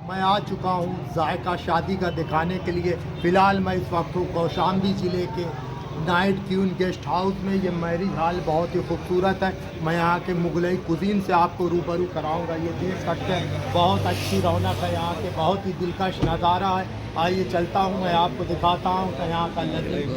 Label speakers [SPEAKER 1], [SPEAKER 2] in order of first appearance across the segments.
[SPEAKER 1] मैं आ चुका हूँ जायका शादी का दिखाने के लिए। फ़िलहाल मैं इस वक्त हूँ कौशाम्बी ज़िले के नाइट क्यून गेस्ट हाउस में। ये मैरिज हॉल बहुत ही खूबसूरत है। मैं यहाँ के मुगलई कुज़ीन से आपको रूबरू कराऊंगा। ये देख सकते हैं बहुत अच्छी रौनक है यहाँ के, बहुत ही दिलकश नज़ारा है। आइए चलता हूँ, मैं आपको दिखाता हूँ कि यहाँ का लजीज।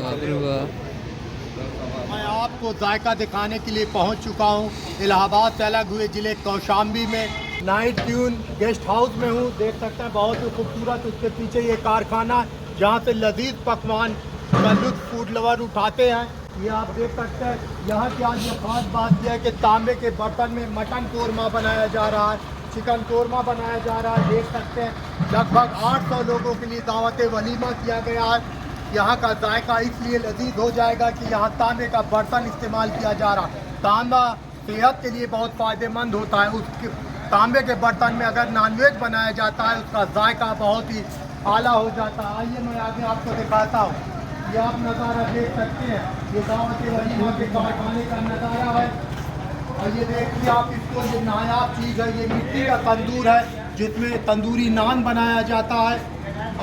[SPEAKER 1] मैं आपको जायका दिखाने के लिए पहुंच चुका हूं इलाहाबाद से अलग हुए ज़िले कौशाम्बी में नाइट क्यून गेस्ट हाउस में हूं। देख सकते हैं बहुत ही खूबसूरत, उसके पीछे ये कारखाना जहां से लजीज पकवान का लुत्फ फूड लवर उठाते हैं। ये आप देख सकते हैं यहाँ की आज ये खास बात यह है कि तांबे के बर्तन में मटन कोरमा बनाया जा रहा है, चिकन कोरमा बनाया जा रहा है। देख सकते हैं लगभग 800 लोगों के लिए दावत वलीमा किया गया है। यहाँ का जायका इसलिए लजीज हो जाएगा कि यहाँ तांबे का बर्तन इस्तेमाल किया जा रहा है। तांबा सेहत के लिए बहुत फ़ायदेमंद होता है। उसके तांबे के बर्तन में अगर नॉनवेज बनाया जाता है उसका जायका बहुत ही आला हो जाता है। आइए मैं आगे आपको दिखाता हूँ। ये आप नज़ारा देख सकते हैं, ये दावत वलीमा के कारखाने का नज़ारा है। और ये देखिए आप इसको, ये नायाब चीज़ है, ये मिट्टी का तंदूर है जिसमें तंदूरी नान बनाया जाता है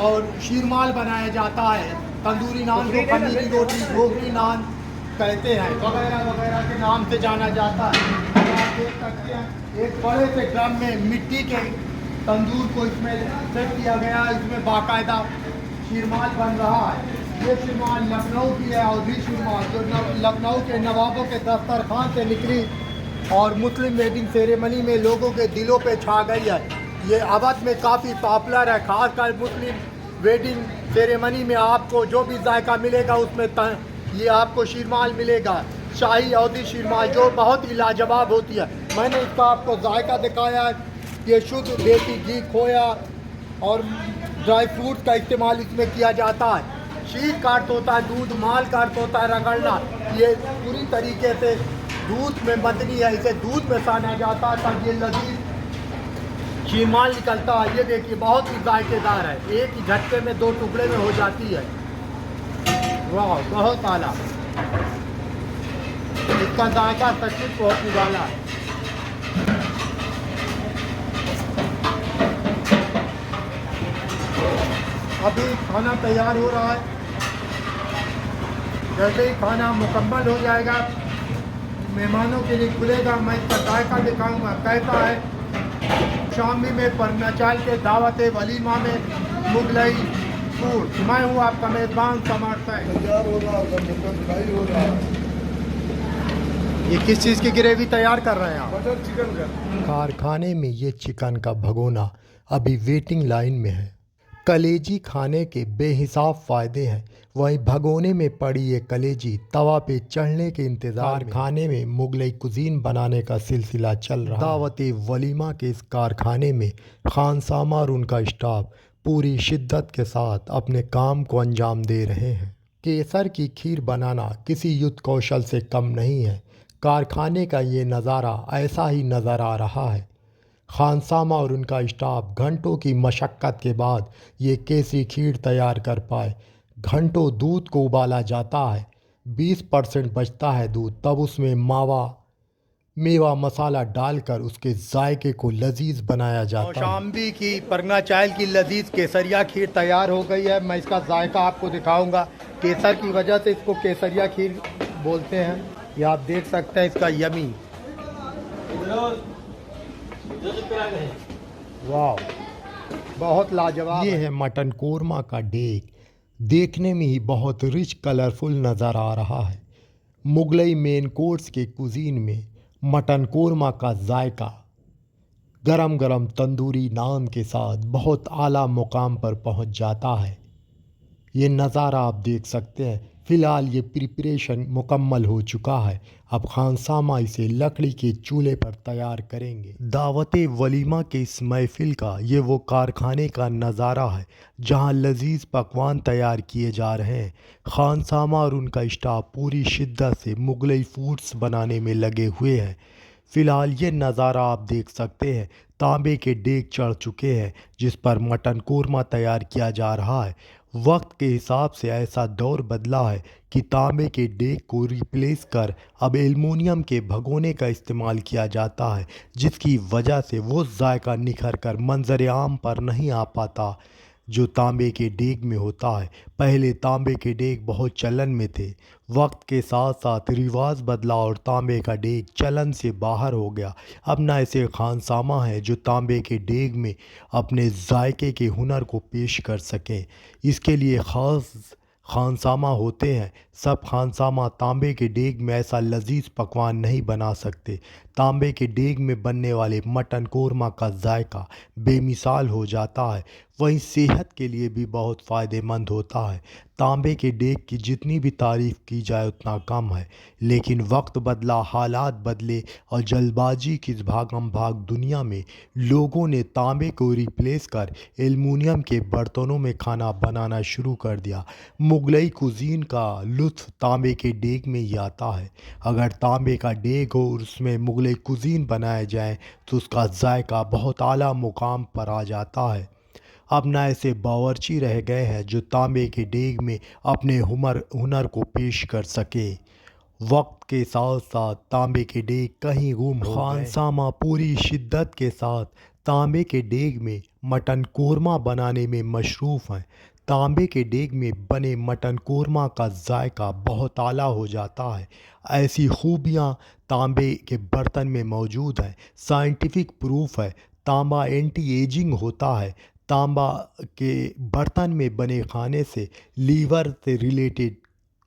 [SPEAKER 1] और शीरमाल बनाया जाता है। तंदूरी नान को खमीरी रोटी, ढोकरी नान कहते हैं, वगैरह वगैरह के नाम से जाना जाता है। आप देख सकते हैं एक बड़े से ड्रम में मिट्टी के तंदूर को इसमें सेट किया गया है। इसमें बाकायदा शीरमाल बन रहा है। ये शीरमाल लखनऊ की है और भी शीरमाल जो लखनऊ के नवाबों के दस्तरखान से निकली और मुस्लिम वेडिंग सेरेमनी में लोगों के दिलों पे छा गई है। ये अवध में काफ़ी पॉपुलर है, खासकर मुस्लिम वेडिंग सेरेमनी में आपको जो भी जायका मिलेगा उसमें ये आपको शीरमाल मिलेगा, शाही अवधी शीरमाल, जो बहुत ही लाजवाब होती है। मैंने इसका आपको जायका दिखाया है। ये शुद्ध देसी घी, खोया और ड्राई फ्रूट का इस्तेमाल इसमें किया जाता है। शीर काट होता है, दूध माल काट होता है, रगड़ना ये पूरी तरीके से दूध में बदनी है। इसे दूध में साना जाता है तब ये लजीज शीरमाल निकलता है। ये देखिए बहुत ही जायकेदार है, एक ही झटके में 2 टुकड़े में हो जाती है। वाह बहुत आला, इसका जायका सचमुच बहुत निराला है। अभी खाना तैयार हो रहा है। जैसे ही खाना मुकम्मल हो जाएगा मेहमानों के लिए खुलेगा, मैं इसका जायका दिखाऊंगा कैसा है। शामी में परनाचाल के दावत वलीमा में मुगलई फूड। मैं हूँ आपका मेज़बान समर्थक। ये किस चीज़ की ग्रेवी तैयार कर रहे हैं आप?
[SPEAKER 2] बटर चिकन का।
[SPEAKER 1] कारखाने में ये चिकन का भगोना अभी वेटिंग लाइन में है। कलेजी खाने के बेहिसाब फ़ायदे हैं, वहीं भगोने में पड़ी ये कलेजी तवा पे चढ़ने के इंतज़ार। कारखाने में मुगलई कुज़ीन बनाने का सिलसिला चल रहा है। दावत वलीमा के इस कारखाने में खानसामा और उनका स्टाफ पूरी शिद्दत के साथ अपने काम को अंजाम दे रहे हैं। केसर की खीर बनाना किसी युद्ध कौशल से कम नहीं है। कारखाने का ये नज़ारा ऐसा ही नज़र आ रहा है। खानसामा और उनका स्टाफ घंटों की मशक्क़त के बाद ये केसरी खीर तैयार कर पाए। घंटों दूध को उबाला जाता है, 20% बचता है दूध, तब उसमें मावा मेवा मसाला डालकर उसके जायके को लजीज बनाया जाता है। कौशाम्बी की परना चायल की लजीज केसरिया खीर तैयार हो गई है। मैं इसका जायका आपको दिखाऊंगा। केसर की वजह से इसको केसरिया खीर बोलते हैं। ये आप देख सकते हैं इसका यमी, वाह बहुत लाजवाब। ये है मटन कोरमा का डेग, देखने में ही बहुत रिच कलरफुल नज़र आ रहा है। मुगलई मेन कोर्स के कुजीन में मटन कोरमा का जायका गरम गरम तंदूरी नान के साथ बहुत आला मुकाम पर पहुंच जाता है। ये नज़ारा आप देख सकते हैं। फ़िलहाल ये प्रिपरेशन मुकम्मल हो चुका है। अब खानसामा इसे लकड़ी के चूल्हे पर तैयार करेंगे। दावत वलीमा के इस महफिल का ये वो कारखाने का नज़ारा है जहां लजीज पकवान तैयार किए जा रहे हैं। खानसामा और उनका स्टाफ पूरी शिद्दत से मुगलई फूड्स बनाने में लगे हुए हैं। फ़िलहाल ये नज़ारा आप देख सकते हैं, तांबे के डेग चढ़ चुके हैं जिस पर मटन कोरमा तैयार किया जा रहा है। वक्त के हिसाब से ऐसा दौर बदला है कि तांबे के डेग को रिप्लेस कर अब एल्युमिनियम के भगोने का इस्तेमाल किया जाता है, जिसकी वजह से वो जायका निखर कर मंजर आम पर नहीं आ पाता जो तांबे के डेग में होता है। पहले तांबे के डेग बहुत चलन में थे। वक्त के साथ साथ रिवाज बदला और तांबे का डेग चलन से बाहर हो गया। अब न ऐसे खानसामा हैं जो तांबे के डेग में अपने जायके के हुनर को पेश कर सकें। इसके लिए ख़ास खानसामा होते हैं। सब खानसामा तांबे के डेग में ऐसा लजीज पकवान नहीं बना सकते। तांबे के डेग में बनने वाले मटन कोरमा का जायका बेमिसाल हो जाता है, वहीं सेहत के लिए भी बहुत फ़ायदेमंद होता है। तांबे के डेग की जितनी भी तारीफ़ की जाए उतना कम है, लेकिन वक्त बदला, हालात बदले और जल्दबाजी की इस भागम भाग दुनिया में लोगों ने तांबे को रिप्लेस कर एल्युमिनियम के बर्तनों में खाना बनाना शुरू कर दिया। मुगलई कुजीन का लुत्फ़ तांबे के डेग में ही आता है। अगर तांबे का डेग हो और उसमें मुगलई कुजीन बनाए जाए तो उसका जायका बहुत आला मुकाम पर आ जाता है। अब न ऐसे बावर्ची रह गए हैं जो तांबे के डेग में अपने हुनर को पेश कर सके। वक्त के साथ साथ तांबे के डेग कहीं गुम हो गए। खानसामा पूरी शिद्दत के साथ तांबे के डेग में मटन कोरमा बनाने में मशरूफ़ हैं। तांबे के डेग में बने मटन कोरमा का जायका बहुत आला हो जाता है। ऐसी खूबियाँ तांबे के बर्तन में मौजूद हैं। साइंटिफिक प्रूफ है तांबा एंटी एजिंग होता है। तांबा के बर्तन में बने खाने से लीवर से रिलेटेड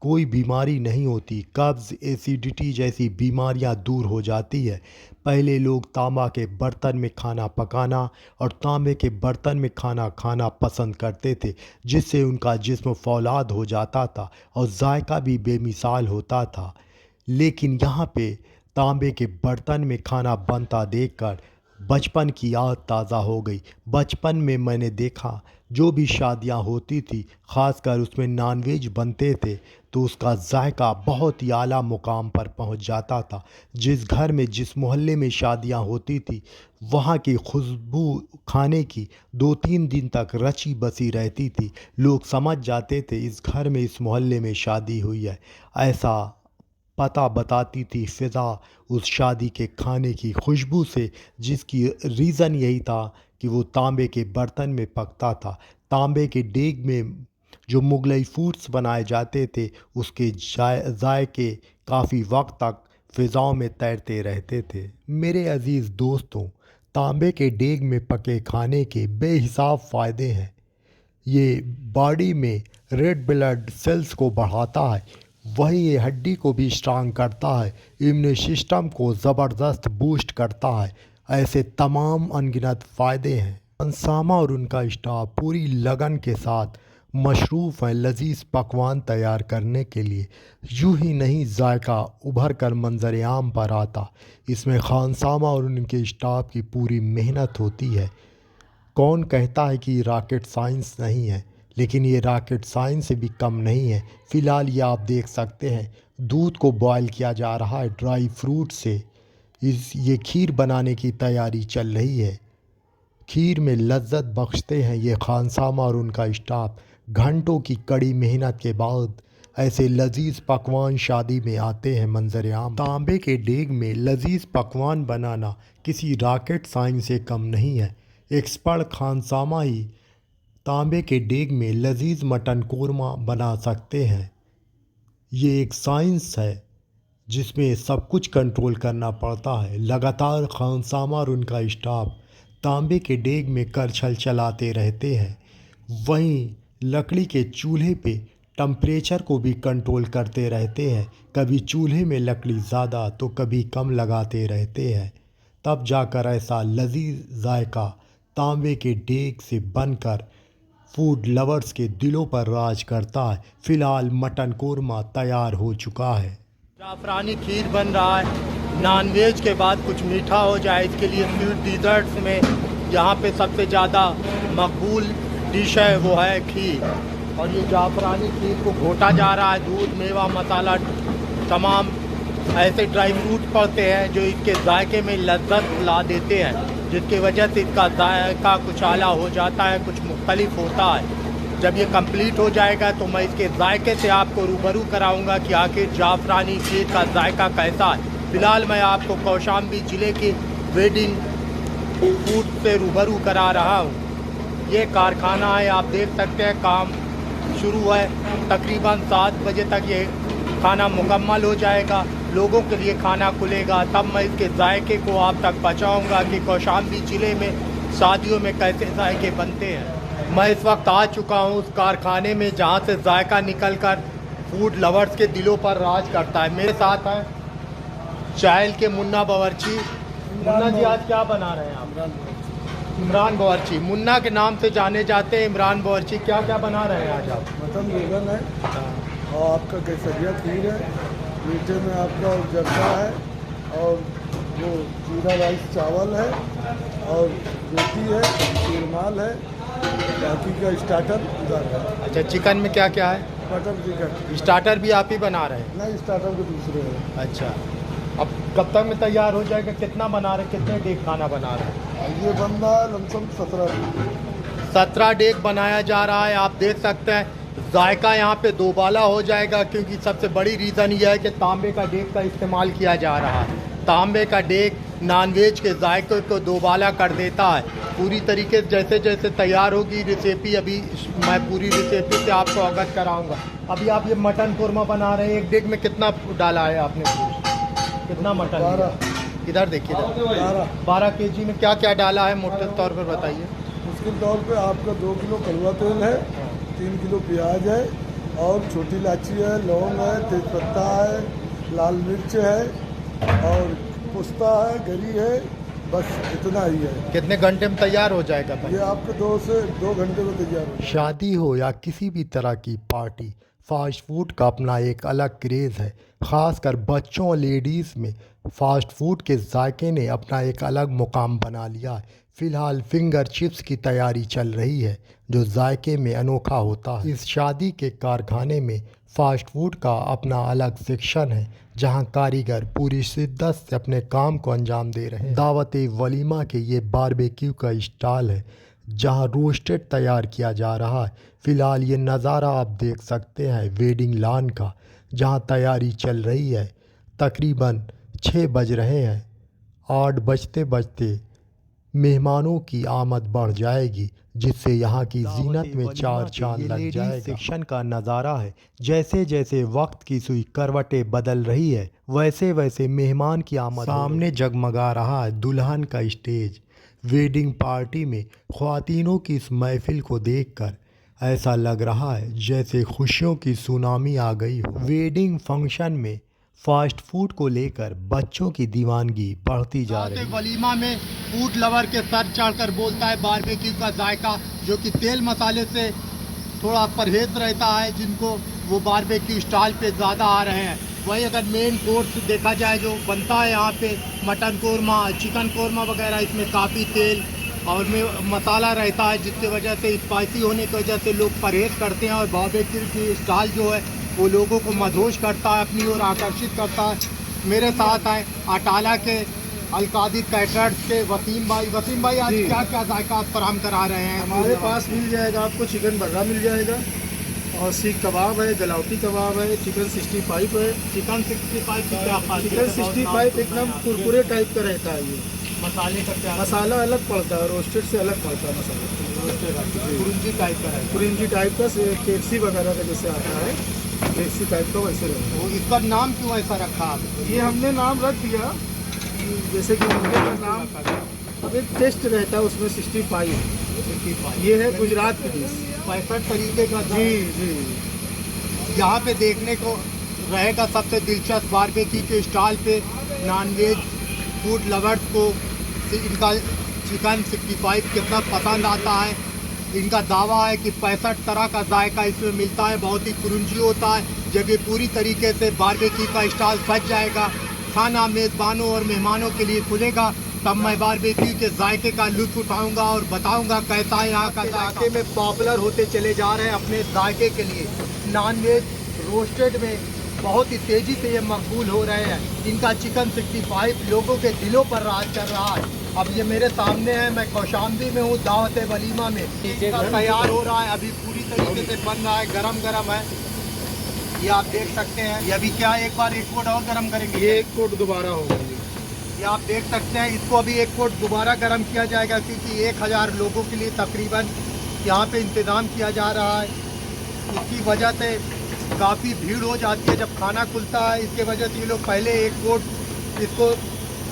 [SPEAKER 1] कोई बीमारी नहीं होती। कब्ज़, एसिडिटी जैसी बीमारियां दूर हो जाती है। पहले लोग तांबा के बर्तन में खाना पकाना और तांबे के बर्तन में खाना खाना पसंद करते थे, जिससे उनका जिस्म फौलाद हो जाता था और जायका भी बेमिसाल होता था। लेकिन यहाँ पे तांबे के बर्तन में खाना बनता देखकर बचपन की याद ताज़ा हो गई। बचपन में मैंने देखा जो भी शादियां होती थी, ख़ासकर उसमें नॉनवेज बनते थे, तो उसका जायका बहुत ही आला मुकाम पर पहुंच जाता था। जिस घर में, जिस मोहल्ले में शादियां होती थी, वहाँ की खुशबू खाने की 2-3 दिन तक रची बसी रहती थी। लोग समझ जाते थे इस घर में, इस मोहल्ले में शादी हुई है। ऐसा पता बताती थी फ़िज़ा उस शादी के खाने की खुशबू से, जिसकी रीज़न यही था कि वो तांबे के बर्तन में पकता था। तांबे के डेग में जो मुगलई फूड्स बनाए जाते थे, उसके जायके काफ़ी वक्त तक फ़िज़ाओं में तैरते रहते थे। मेरे अज़ीज़ दोस्तों, तांबे के डेग में पके खाने के बेहिसाब फ़ायदे हैं। ये बॉडी में रेड ब्लड सेल्स को बढ़ाता है, वहीं ये हड्डी को भी स्ट्रांग करता है, इम्यून सिस्टम को ज़बरदस्त बूस्ट करता है। ऐसे तमाम अनगिनत फ़ायदे हैं। खानसामा और उनका स्टाफ पूरी लगन के साथ मशरूफ़ हैं लजीज पकवान तैयार करने के लिए। यूं ही नहीं जायका उभर कर मंजर आम पर आता, इसमें खानसामा और उनके स्टाफ की पूरी मेहनत होती है। कौन कहता है कि रॉकेट साइंस नहीं है, लेकिन ये रॉकेट साइंस से भी कम नहीं है। फ़िलहाल ये आप देख सकते हैं, दूध को बॉयल किया जा रहा है ड्राई फ्रूट से। ये खीर बनाने की तैयारी चल रही है। खीर में लज्जत बख्शते हैं ये खानसामा और उनका स्टाफ। घंटों की कड़ी मेहनत के बाद ऐसे लजीज पकवान शादी में आते हैं मंजर आम। तांबे के डेग में लजीज पकवान बनाना किसी रॉकेट साइंस से कम नहीं है। एक्सपर्ट खानसामा ही तांबे के डेग में लजीज मटन कोरमा बना सकते हैं। ये एक साइंस है जिसमें सब कुछ कंट्रोल करना पड़ता है। लगातार खानसामा और उनका स्टाफ तांबे के डेग में करछल चलाते रहते हैं। वहीं लकड़ी के चूल्हे पे टम्परेचर को भी कंट्रोल करते रहते हैं। कभी चूल्हे में लकड़ी ज़्यादा तो कभी कम लगाते रहते हैं, तब जाकर ऐसा लजीज जायका तांबे के डेग से बनकर फूड लवर्स के दिलों पर राज करता है। फ़िलहाल मटन कोरमा तैयार हो चुका है। जाफरानी खीर बन रहा है। नॉनवेज के बाद कुछ मीठा हो जाए, इसके लिए स्वीट डिज़र्ट्स में यहाँ पे सबसे ज़्यादा मकबूल डिश है वो है खीर। और ये जाफरानी खीर को घोटा जा रहा है। दूध, मेवा, मसाला, तमाम ऐसे ड्राई फ्रूट पड़ते हैं जो इसके जायके में लज्जत ला देते हैं, जिसकी वजह से इसका जायका कुछ आला हो जाता है, कुछ मुख्तलिफ होता है। जब ये कंप्लीट हो जाएगा तो मैं इसके जायके से आपको रूबरू कराऊंगा कि आखिर जाफरानी केक का जायका कैसा है। फ़िलहाल मैं आपको कौशाम्बी ज़िले के वेडिंग फूड से रूबरू करा रहा हूँ। ये कारखाना है, आप देख सकते हैं काम शुरू है। तकरीबन 7 बजे तक ये खाना मुकम्मल हो जाएगा, लोगों के लिए खाना खुलेगा, तब मैं इसके जायके को आप तक पहुँचाऊँगा कि कौशाम्बी ज़िले में शादियों में कैसे जायके बनते हैं। मैं इस वक्त आ चुका हूँ उस कारखाने में जहाँ से जायका निकलकर फूड लवर्स के दिलों पर राज करता है। मेरे साथ हैं चायल के मुन्ना बावर्ची। मुन्ना जी, आज क्या बना रहे हैं आप? इमरान बावर्ची। मुन्ना के नाम से जाने जाते हैं इमरान बावर्ची। क्या क्या बना रहे हैं आज आप?
[SPEAKER 2] मटन रोगन है और आपका केसरिया खीर है, मीठे में आपका जर्दा है और वो जीरा राइस चावल है और रोटी है, शीरमाल है, बाकी का स्टार्टर उधर है।
[SPEAKER 1] अच्छा, चिकन में क्या क्या है?
[SPEAKER 2] Butter chicken.
[SPEAKER 1] स्टार्टर भी आप ही बना रहे हैं?
[SPEAKER 2] नहीं, स्टार्टर के दूसरे है।
[SPEAKER 1] अच्छा, अब कब तक में तैयार हो जाएगा? कितना बना रहे, कितने डेग खाना बना रहे हैं?
[SPEAKER 2] ये बन रहा है लमसम
[SPEAKER 1] 17 डेग बनाया जा रहा है। आप देख सकते हैं जायका यहाँ पे दोबाला हो जाएगा, क्योंकि सबसे बड़ी रीज़न यह है कि तांबे का डेग का इस्तेमाल किया जा रहा है। तांबे का डेग नॉनवेज के जायके को दोबाला कर देता है। पूरी तरीके से जैसे जैसे तैयार होगी रेसिपी, अभी मैं पूरी रेसिपी से आपको अवगत कराऊंगा। अभी आप ये मटन कोरमा बना रहे हैं, एक डेग में कितना डाला है आपने? कितना मटन?
[SPEAKER 2] 12।
[SPEAKER 1] इधर देखिए, 12 kg में क्या क्या डाला है मोटे तौर पर बताइए।
[SPEAKER 2] मुश्किल तौर पे आपका 2 किलो कड़वा तेल है, 3 किलो प्याज है और छोटी इलायची है, लौंग है, तेज़पत्ता है, लाल मिर्च है और पुस्ता है, गरी है, बस इतना ही है।
[SPEAKER 1] कितने घंटे में तैयार हो जाएगा भाई?
[SPEAKER 2] ये आपके 2 से 2 घंटे में तैयार हो।
[SPEAKER 1] शादी हो या किसी भी तरह की पार्टी, फास्ट फूड का अपना एक अलग क्रेज़ है। ख़ासकर बच्चों और लेडीज़ में फास्ट फूड के जायके ने अपना एक अलग मुकाम बना लिया है। फ़िलहाल फिंगर चिप्स की तैयारी चल रही है, जो जायके में अनोखा होता है। इस शादी के कारखाने में फ़ास्ट फूड का अपना अलग सेक्शन है, जहां कारीगर पूरी शिद्दत से अपने काम को अंजाम दे रहे हैं। दावत वलीमा के ये बारबेक्यू का स्टॉल है, जहां रोस्टेड तैयार किया जा रहा है। फ़िलहाल ये नज़ारा आप देख सकते हैं वेडिंग लॉन का, जहां तैयारी चल रही है। तकरीबन 6 बज रहे हैं। 8 बजते बजते मेहमानों की आमद बढ़ जाएगी, जिससे यहाँ की जीनत में 4 चांद लग जाएगा। सेक्शन का नज़ारा है। जैसे जैसे वक्त की सुई करवटें बदल रही है, वैसे वैसे मेहमान की आमद। सामने जगमगा रहा है दुल्हन का स्टेज। वेडिंग पार्टी में ख्वातीनों की इस महफिल को देखकर ऐसा लग रहा है जैसे खुशियों की सुनामी आ गई हो। वेडिंग फंक्शन में फास्ट फूड को लेकर बच्चों की दीवानगी बढ़ती जा रही है। वलीमा में फूड लवर के सर चढ़कर बोलता है बारबेक्यू का जायका, जो कि तेल मसाले से थोड़ा परहेज रहता है, जिनको वो बारबेक्यू स्टाइल पे ज़्यादा आ रहे हैं। वही अगर मेन कोर्स देखा जाए जो बनता है यहाँ पे, मटन कोरमा, चिकन कोरमा वगैरह, इसमें काफ़ी तेल और में मसाला रहता है, जिसकी वजह से स्पाइसी होने की वजह से लोग परहेज करते हैं। और बारबेक्यू की स्टाइल जो है वो लोगों को मदहोश करता है, अपनी ओर आकर्षित करता है। मेरे साथ आए अटाला के अलकादिर कैटरर्स के वसीम भाई। वसीम भाई, आज क्या क्या जायका आप फराहम करा रहे हैं?
[SPEAKER 2] हमारे पास मिल जाएगा आपको चिकन बर्रा मिल जाएगा और सीख कबाब है, गलावटी कबाब है, चिकन 65 है।
[SPEAKER 1] चिकन 65 की क्या खासियत है?
[SPEAKER 2] चिकन 65 एकदम कुरकुरे टाइप का रहता है। ये
[SPEAKER 1] मसाले का क्या?
[SPEAKER 2] मसाला अलग पड़ता है, रोस्टेड से अलग पड़ता है मसाला।
[SPEAKER 1] कुरिंजी टाइप का है।
[SPEAKER 2] कुरिंजी टाइप का केफसी वगैरह का जैसे आता है, केफसी टाइप का वैसे रहता है।
[SPEAKER 1] तो इसका नाम क्यों ऐसा रखा आपने?
[SPEAKER 2] ये हमने नाम रख दिया जैसे कि मुर्गे का नाम, अब एक टेस्ट रहता है उसमें 65। ये है गुजरात की डिश।
[SPEAKER 1] 65 तरीके का।
[SPEAKER 2] जी जी।
[SPEAKER 1] यहाँ पे देखने को रहेगा सबसे दिलचस्प बारबेक्यू के स्टॉल पे नॉनवेज फूड लवर्स को इनका चिकन 65 कितना पसंद आता है। इनका दावा है कि 65 तरह का जायका इसमें मिलता है, बहुत ही कुरुंजी होता है। जब ये पूरी तरीके से बारबेक्यू का स्टॉल सज जाएगा, खाना मेज़बानों और मेहमानों के लिए खुलेगा, तब मैं बारबेक्यू के जायके का लुत्फ़ उठाऊंगा और बताऊंगा कैसा है यहाँ का जायके में पॉपुलर होते चले जा रहे हैं अपने जायके के लिए। नॉनवेज रोस्टेड में बहुत ही तेज़ी से ये मकबूल हो रहे हैं। इनका चिकन 65 लोगों के दिलों पर राज कर रहा है। अब ये मेरे सामने है, मैं कौशाम्बी में हूँ, दावत वलीमा में। इसका तैयार हो रहा है, अभी पूरी तरीके से बन रहा है, गरम गरम है। ये आप देख सकते हैं। ये अभी क्या एक बार एक कोट और गरम करेंगे,
[SPEAKER 2] ये एक कोट दोबारा होगा।
[SPEAKER 1] ये आप देख सकते हैं। इसको अभी एक कोट दोबारा गरम किया जाएगा, क्योंकि 1000 लोगों के लिए तकरीबन यहाँ पे इंतज़ाम किया जा रहा है। इसकी वजह से काफ़ी भीड़ हो जाती है जब खाना खुलता है। इसके वजह से ये लोग पहले एक कोट इसको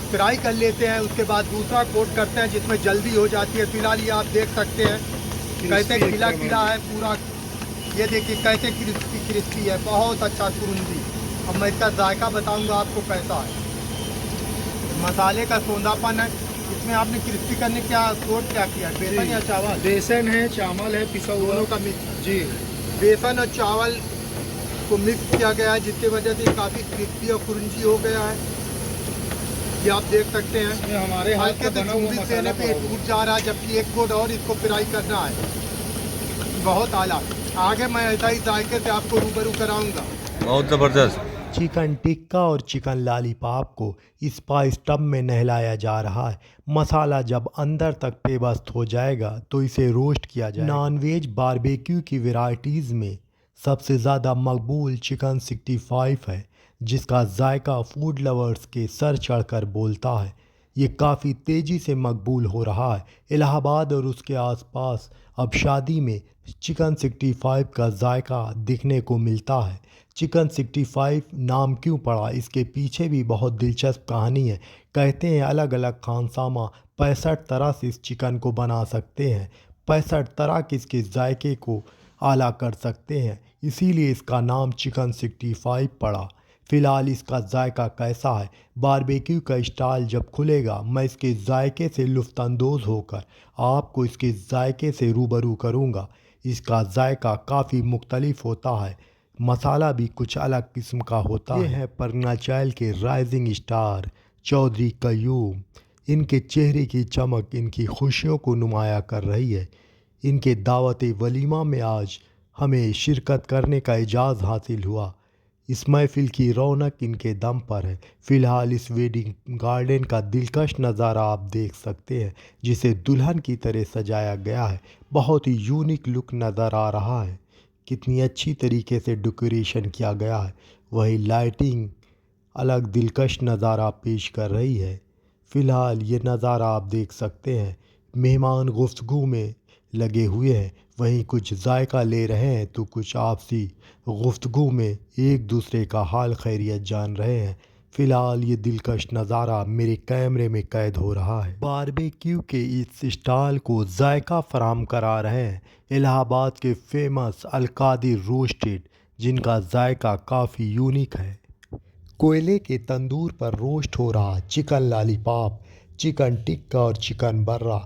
[SPEAKER 1] फ्राई कर लेते हैं, उसके बाद दूसरा कोट करते हैं, जिसमें जल्दी हो जाती है। फिलहाल ये आप देख सकते हैं कैसे खिला खिला है पूरा। ये देखिए कैसे क्रिस्पी क्रिस्पी है, बहुत अच्छा कुरुंदी। अब मैं इसका जायका बताऊंगा आपको कैसा है। मसाले का सौंधापन है। इसमें आपने क्रिस्पी करने क्या कोट क्या किया है, बेसन या चावल?
[SPEAKER 2] बेसन है, चावल है, पिसा हुआ
[SPEAKER 1] दोनों का मिक्स।
[SPEAKER 2] जी।
[SPEAKER 1] बेसन और चावल को मिक्स किया गया है, जिसकी वजह से काफ़ी क्रिस्पी और कुरुंजी हो गया है। ये आप देख सकते हैं।
[SPEAKER 2] इसमें हमारे हाथ
[SPEAKER 1] हल्के
[SPEAKER 2] का
[SPEAKER 1] से
[SPEAKER 2] बना हुआ
[SPEAKER 1] चूड़ी देने पे
[SPEAKER 2] मसाला
[SPEAKER 1] टूट जा रहा है, जबकि एक कोट और इसको फ्राई करना है। बहुत आला। आगे मैं ऐसा ही जायके से आपको रूबरू कराऊंगा।
[SPEAKER 3] बहुत ज़बरदस्त।
[SPEAKER 1] चिकन टिक्का और चिकन लॉलीपॉप को स्पाइस टब में नहलाया जा रहा है। मसाला जब अंदर तक पेवस्त हो जाएगा तो इसे रोस्ट किया जाएगा। नॉनवेज बारबेक्यू की वैरायटीज़ में सबसे ज़्यादा मकबूल चिकन 65 है, जिसका जायका फूड लवर्स के सर चढ़कर बोलता है। ये काफ़ी तेज़ी से मकबूल हो रहा है। इलाहाबाद और उसके आसपास अब शादी में चिकन 65 का जायका दिखने को मिलता है। चिकन 65 नाम क्यों पड़ा, इसके पीछे भी बहुत दिलचस्प कहानी है। कहते हैं अलग अलग खानसामा 65 तरह से इस चिकन को बना सकते हैं, 65 तरह के इसके जायके को आला कर सकते हैं, इसीलिए इसका नाम चिकन 65 पड़ा। फ़िलहाल इसका जायका कैसा है, बारबेक्यू का स्टॉल जब खुलेगा मैं इसके जायके से लुफ्तांदोज़ होकर आपको इसके जायके से रूबरू करूँगा। इसका जायका काफ़ी मुख्तलिफ होता है, मसाला भी कुछ अलग किस्म का होता है। ये है परनाचैल के राइजिंग स्टार चौधरी कयूम। इनके चेहरे की चमक इनकी खुशियों को नुमाया कर रही है। इनके दावत वलीमा में आज हमें शिरकत करने का इजाज़ हासिल हुआ। इस महफिल की रौनक इनके दम पर है। फ़िलहाल इस वेडिंग गार्डन का दिलकश नज़ारा आप देख सकते हैं, जिसे दुल्हन की तरह सजाया गया है। बहुत ही यूनिक लुक नज़र आ रहा है। कितनी अच्छी तरीके से डेकोरेशन किया गया है। वही लाइटिंग अलग दिलकश नज़ारा पेश कर रही है। फ़िलहाल ये नज़ारा आप देख सकते हैं, मेहमान गुफ्तगू में लगे हुए हैं। वहीं कुछ जायका ले रहे हैं तो कुछ आपसी गुफ्तगू में एक दूसरे का हाल खैरियत जान रहे हैं। फ़िलहाल ये दिलकश नज़ारा मेरे कैमरे में कैद हो रहा है। बारबेक्यू के इस स्टॉल को जायका फराम करा रहे हैं इलाहाबाद के फेमस अलकादिर रोस्टेड, जिनका जायका काफ़ी यूनिक है। कोयले के तंदूर पर रोस्ट हो रहा चिकन लॉलीपॉप, चिकन टिक्का और चिकन बर्रा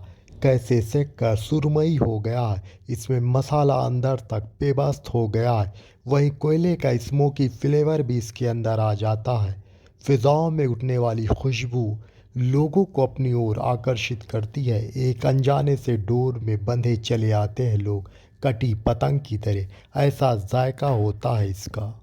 [SPEAKER 1] कैसे सेक कर सुरमई हो गया है। इसमें मसाला अंदर तक पेवस्त हो गया है। वहीं कोयले का स्मोकी फ्लेवर भी इसके अंदर आ जाता है। फ़िज़ाओं में उठने वाली खुशबू लोगों को अपनी ओर आकर्षित करती है। एक अनजाने से डोर में बंधे चले आते हैं लोग, कटी पतंग की तरह। ऐसा जायका होता है इसका।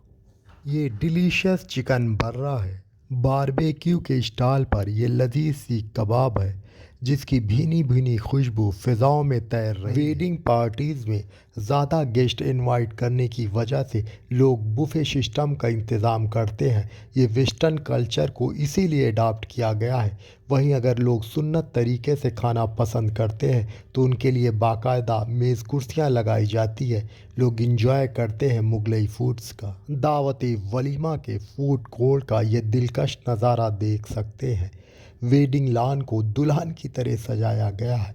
[SPEAKER 1] ये डिलीशियस चिकन बर्रा है। बारबेक्यू के स्टॉल पर ये लजीज सी कबाब है, जिसकी भीनी भीनी खुशबू फ़िज़ाओं में तैर रही है। वेडिंग पार्टीज़ में ज़्यादा गेस्ट इनवाइट करने की वजह से लोग बुफे सिस्टम का इंतज़ाम करते हैं। ये वेस्टर्न कल्चर को इसीलिए अडॉप्ट किया गया है। वहीं अगर लोग सुन्नत तरीके से खाना पसंद करते हैं तो उनके लिए बाकायदा मेज़ कुर्सियाँ लगाई जाती है। लोग इंजॉय करते हैं मुगलई फूड्स का। दावत वलीमा के फूड कोर्ट का ये दिलकश नज़ारा देख सकते हैं। वेडिंग लॉन को दुल्हन की तरह सजाया गया है।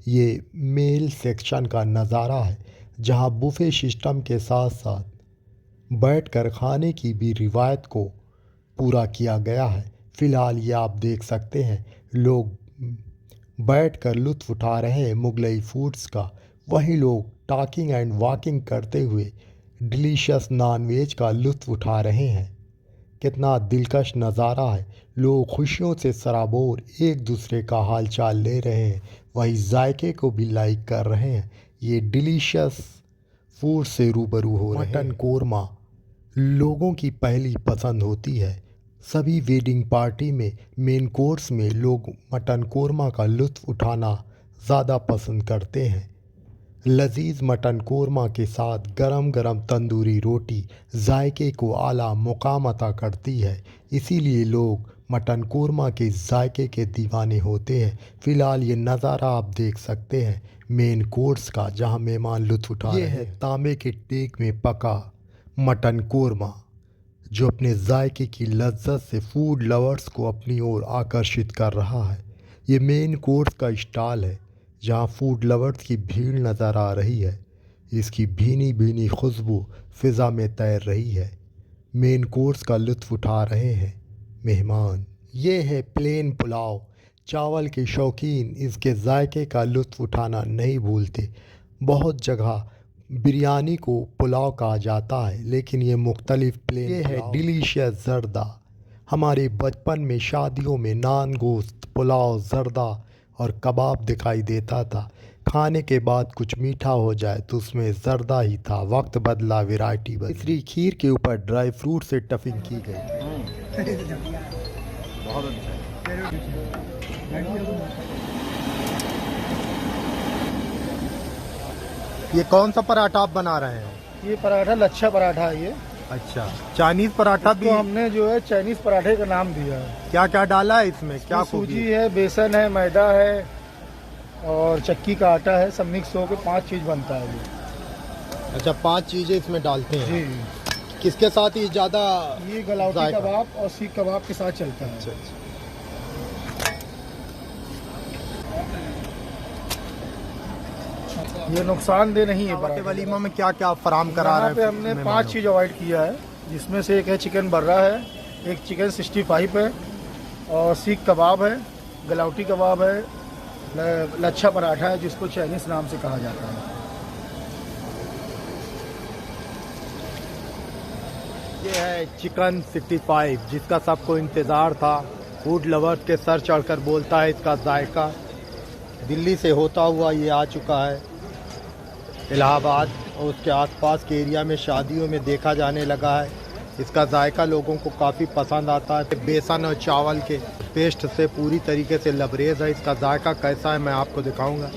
[SPEAKER 1] ये मेल सेक्शन का नज़ारा है, जहां बुफे सिस्टम के साथ साथ बैठकर खाने की भी रिवायत को पूरा किया गया है। फ़िलहाल ये आप देख सकते हैं, लोग बैठकर लुत्फ़ उठा रहे हैं मुगलई फूड्स का। वहीं लोग टॉकिंग एंड वॉकिंग करते हुए डिलीशियस नॉनवेज का लुत्फ़ उठा रहे हैं। कितना दिलकश नज़ारा है। लोग खुशियों से सराबोर एक दूसरे का हाल चाल ले रहे हैं, वही जायके को भी लाइक कर रहे हैं। ये डिलीशियस फूड से रूबरू हो रहे हैं। मटन कोरमा लोगों की पहली पसंद होती है। सभी वेडिंग पार्टी में मेन कोर्स में लोग मटन कोरमा का लुत्फ़ उठाना ज़्यादा पसंद करते हैं। लजीज मटन कोरमा के साथ गरम गरम तंदूरी रोटी जायके को आला मुकाम अता करती है, इसीलिए लोग मटन कोरमा के जायके के दीवाने होते हैं। फ़िलहाल ये नज़ारा आप देख सकते हैं मेन कोर्स का, जहां मेहमान लुत्फ़ उठा रहे हैं। ये है तांबे के टेक में पका मटन कोरमा, जो अपने जायके की लज्जत से फूड लवर्स को अपनी ओर आकर्षित कर रहा है। ये मेन कोर्स का स्टॉल है जहां फूड लवर्स की भीड़ नज़र आ रही है। इसकी भीनी भीनी खुशबू फ़िज़ा में तैर रही है। मेन कोर्स का लुत्फ़ उठा रहे हैं मेहमान। ये है प्लेन पुलाव। चावल के शौकीन इसके जायके का लुत्फ़ उठाना नहीं भूलते। बहुत जगह बिरयानी को पुलाव कहा जाता है, लेकिन ये मुख्तलिफ प्लेन ये है डिलीशियस जर्दा। हमारे बचपन में शादियों में नान, गोश्त, पुलाव, जर्दा और कबाब दिखाई देता था। खाने के बाद कुछ मीठा हो जाए तो उसमें जर्दा ही था। वक्त बदला, वैरायटी बदली। तीसरी खीर के ऊपर ड्राई फ्रूट से टफिंग की गई।
[SPEAKER 3] बहुत अच्छा
[SPEAKER 1] ये कौन सा पराठा आप बना रहे हैं?
[SPEAKER 4] ये पराठा लच्छा पराठा है ये।
[SPEAKER 1] अच्छा, चाइनीज पराठा भी
[SPEAKER 4] तो हमने जो है चाइनीज पराठे का नाम दिया है।
[SPEAKER 1] क्या क्या डाला है इसमें? क्या
[SPEAKER 4] सूजी है, बेसन है, मैदा है और चक्की का आटा है, सब मिक्स होकर 5 चीज बनता है ये।
[SPEAKER 1] अच्छा, 5 चीजें इसमें डालते हैं
[SPEAKER 4] जी।
[SPEAKER 1] किसके साथ ये ज्यादा?
[SPEAKER 4] ये गलाउटी कबाब और सीख कबाब के साथ चलता है।
[SPEAKER 1] अच्छा।
[SPEAKER 4] ये नुकसानदेह नहीं है।
[SPEAKER 1] पराठे वलीमा में क्या क्या फराम करा रहे हैं?
[SPEAKER 4] पे हमने 5 चीज अवॉइड किया है, जिसमें से एक है चिकन बर्रा है, एक चिकन 65 है और सीख कबाब है, गलाउटी कबाब है, लच्छा पराठा है जिसको चाइनीज नाम से कहा जाता है।
[SPEAKER 1] ये है चिकन 65 जिसका सबको इंतज़ार था। फूड लवर्स के सर चढ़कर बोलता है इसका जायका। दिल्ली से होता हुआ ये आ चुका है इलाहाबाद और उसके आसपास के एरिया में शादियों में देखा जाने लगा है। इसका जायका लोगों को काफ़ी पसंद आता है। बेसन और चावल के पेस्ट से पूरी तरीके से लबरेज है। इसका जायका कैसा है मैं आपको दिखाऊंगा।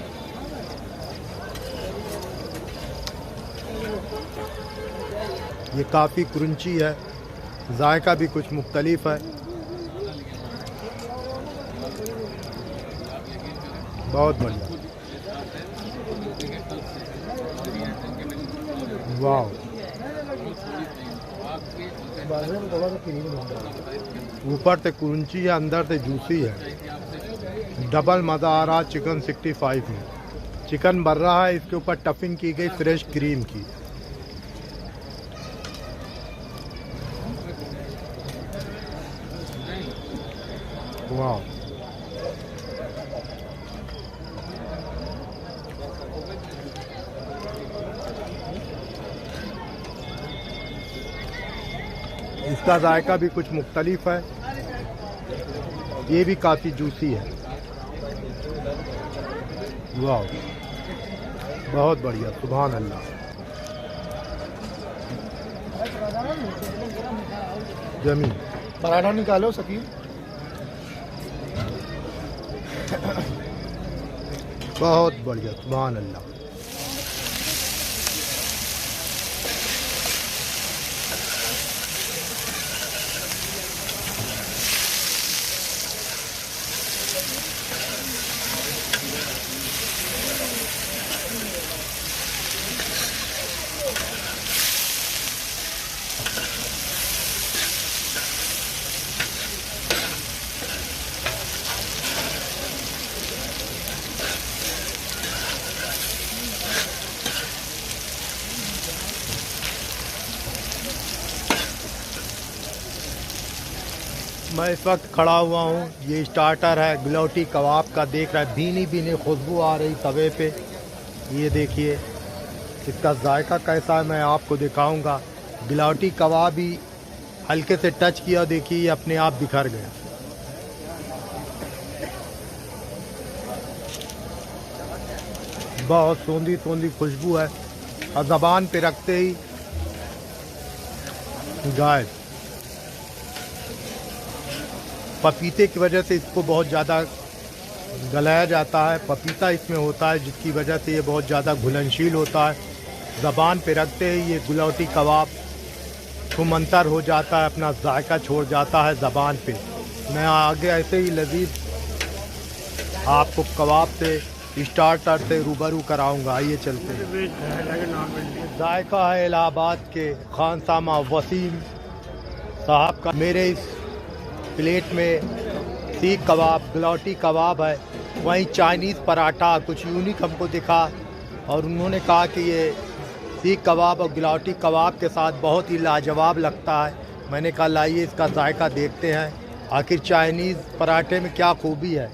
[SPEAKER 1] ये काफ़ी क्रंची है, जायका भी कुछ मुख्तलिफ है। बहुत बढ़िया, वाह। ऊपर से क्रंची है, अंदर से जूसी है। डबल मज़ा आ रहा चिकन 65 में। चिकन बन रहा है, इसके ऊपर टफिंग की गई फ्रेश क्रीम की। वाह, इसका जायका भी कुछ मुख्तलिफ है। ये भी काफ़ी जूसी है। वाह, बहुत बढ़िया, सुभान अल्लाह। जमी
[SPEAKER 4] पराठा निकालो सकील।
[SPEAKER 1] बहुत बढ़िया, सुभान अल्लाह। मैं इस वक्त खड़ा हुआ हूँ। ये स्टार्टर है गलौटी कबाब का, देख रहा है भीनी भीनी खुशबू आ रही तवे पे। ये देखिए इसका जायका कैसा है मैं आपको दिखाऊंगा। गलौटी कबाब ही हल्के से टच किया, देखिए ये अपने आप बिखर गया। बहुत सौंधी सौंधी खुशबू है और ज़बान पे रखते ही गायब। पपीते की वजह से इसको बहुत ज़्यादा गलाया जाता है। पपीता इसमें होता है जिसकी वजह से ये बहुत ज़्यादा घुलनशील होता है। ज़बान पे रखते ही ये गुलौटी कबाब छुमंतर हो जाता है, अपना जायका छोड़ जाता है ज़बान पे। मैं आगे ऐसे ही लजीज आपको कबाब से स्टार्टर से रूबरू कराऊंगा। आइए चलते हैं। जायका है इलाहाबाद के खानसामा वसीम साहब का। मेरे इस प्लेट में सीख कबाब, गुलौटी कबाब है, वहीं चाइनीज़ पराठा कुछ यूनिक हमको दिखा और उन्होंने कहा कि ये सीख कबाब और गुलौटी कबाब के साथ बहुत ही लाजवाब लगता है। मैंने कहा लाइए इसका जायका देखते हैं, आखिर चाइनीज़ पराठे में क्या खूबी है।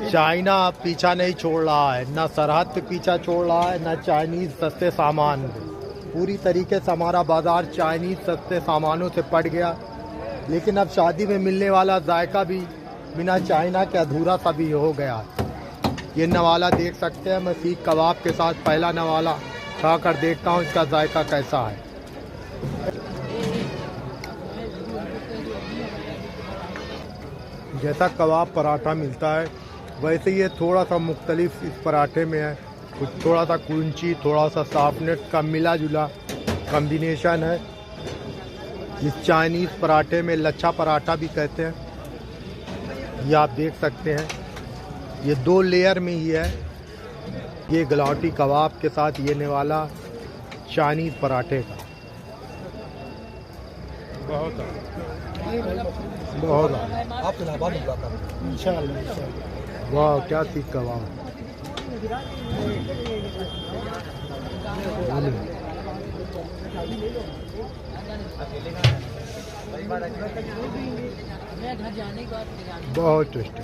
[SPEAKER 1] चाइना पीछा नहीं छोड़ रहा है, ना सरहद पे पीछा छोड़ रहा है, ना चाइनीज़ सस्ते सामान पे। पूरी तरीके से हमारा बाज़ार चाइनीज़ सस्ते सामानों से पट गया। लेकिन अब शादी में मिलने वाला जायका भी बिना चाइना के अधूरा सा भी हो गया। ये नवाला देख सकते हैं। मैं सीख कबाब के साथ पहला नवाला खा कर देखता हूँ इसका जायका कैसा है। जैसा कबाब पराठा मिलता है वैसे ये थोड़ा सा मुख्तलिफ इस पराठे में है। कुछ थोड़ा सा क्रंची, थोड़ा सा सॉफ्टनेस का मिला जुला कॉम्बिनेशन है। इस चाइनीज़ पराठे में लच्छा पराठा भी कहते हैं। ये आप देख सकते हैं, ये 2 लेयर में ही है। ये गुलौटी कबाब के साथ ये नेवाला चाइनीज़ पराठे का बहुत
[SPEAKER 2] आप इलाहाबाद में मुलाकात
[SPEAKER 4] इंशाअल्लाह।
[SPEAKER 1] वाह क्या सीख कबाब। बहुत टेस्टी।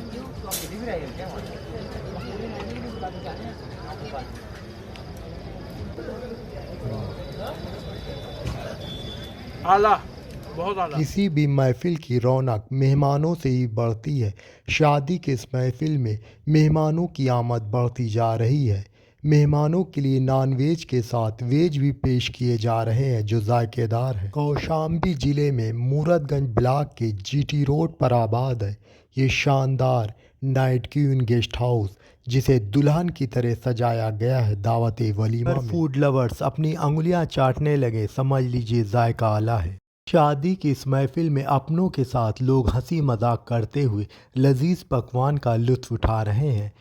[SPEAKER 3] आला, बहुत आला।
[SPEAKER 1] किसी भी महफिल की रौनक मेहमानों से ही बढ़ती है। शादी के इस महफिल में मेहमानों की आमद बढ़ती जा रही है। मेहमानों के लिए नॉन वेज के साथ वेज भी पेश किए जा रहे हैं जो जायकेदार है। कौशाम्बी ज़िले में मूरतगंज ब्लॉक के जीटी रोड पर आबाद है ये शानदार नाइट क्वीन गेस्ट हाउस, जिसे दुल्हन की तरह सजाया गया है दावत वलीमा में। फूड लवर्स अपनी अंगुलियां चाटने लगे, समझ लीजिए जायका आला है। शादी की इस महफिल में अपनों के साथ लोग हंसी मजाक करते हुए लजीज पकवान का लुत्फ़ उठा रहे हैं।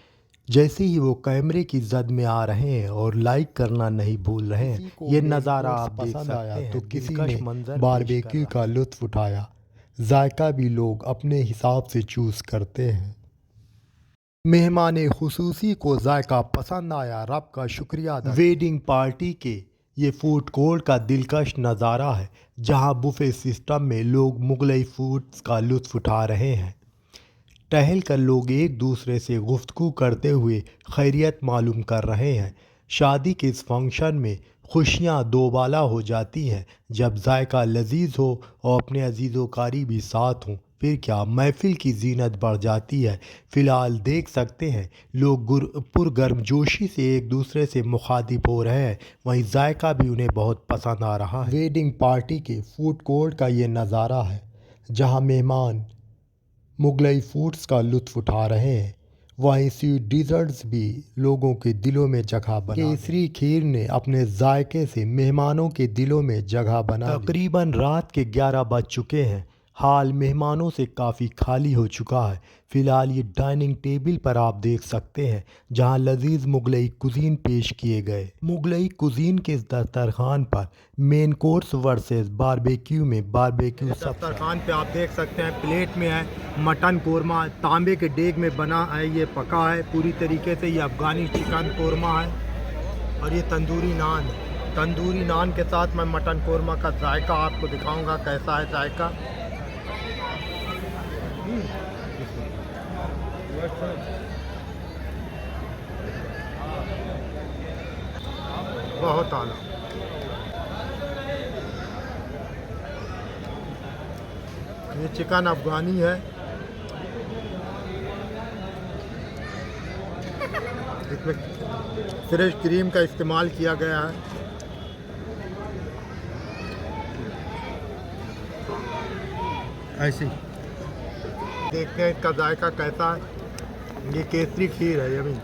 [SPEAKER 1] जैसे ही वो कैमरे की जद में आ रहे हैं और लाइक करना नहीं भूल रहे हैं। ये नज़ारा आप देख सकते हैं। तो किसी ने बारबेक्यू का लुत्फ़ उठाया। जायका भी लोग अपने हिसाब से चूज़ करते हैं। मेहमान खुसूसी को जायका पसंद आया, रब का शुक्रिया अदा। वेडिंग पार्टी के ये फूड कोर्ट का दिलकश नज़ारा है जहां बुफे सिस्टम में लोग मुगलई फूड्स का लुत्फ़ उठा रहे हैं। टहल कर लोग एक दूसरे से गुफ्तगू करते हुए खैरियत मालूम कर रहे हैं। शादी के इस फंक्शन में खुशियां दोबाला हो जाती हैं जब जायका लजीज हो और अपने अजीज़ोकारी भी साथ हों। फिर क्या महफिल की जीनत बढ़ जाती है। फ़िलहाल देख सकते हैं लोग पुरगर्मजोशी से एक दूसरे से मुखातिब हो रहे हैं, वहीं जायका भी उन्हें बहुत पसंद आ रहा है। वेडिंग पार्टी के फूड कोर्ट का ये नज़ारा है जहां मेहमान मुगलई फूड्स का लुत्फ़ उठा रहे हैं, वहीं स्वीट डिज़र्ट्स भी लोगों के दिलों में जगह बना। केसरी खीर ने अपने जायके से मेहमानों के दिलों में जगह बना। तकरीबन रात के 11 बज चुके हैं। हाल मेहमानों से काफ़ी खाली हो चुका है। फ़िलहाल ये डाइनिंग टेबल पर आप देख सकते हैं जहां लजीज मुगलई कुज़ीन पेश किए गए। मुगलई कुज़ीन के इस दस्तरखान पर मेन कोर्स वर्सेस बारबेक्यू में बारबेक्यू दस्तरखान पे आप देख सकते हैं प्लेट में है मटन कोरमा, तांबे के डेग में बना है, ये पका है पूरी तरीके से। ये अफ़गानी चिकन कोरमा है और ये तंदूरी नान है। तंदूरी नान के साथ मैं मटन कोरमा का जायका आपको दिखाऊँगा कैसा है जायका। बहुत आला। ये चिकन अफ़गानी है। इसमें फ्रेश क्रीम का इस्तेमाल किया गया है। ऐसे देखते हैं इसका जायका कैसा है। ये केसरी खीर है यमी।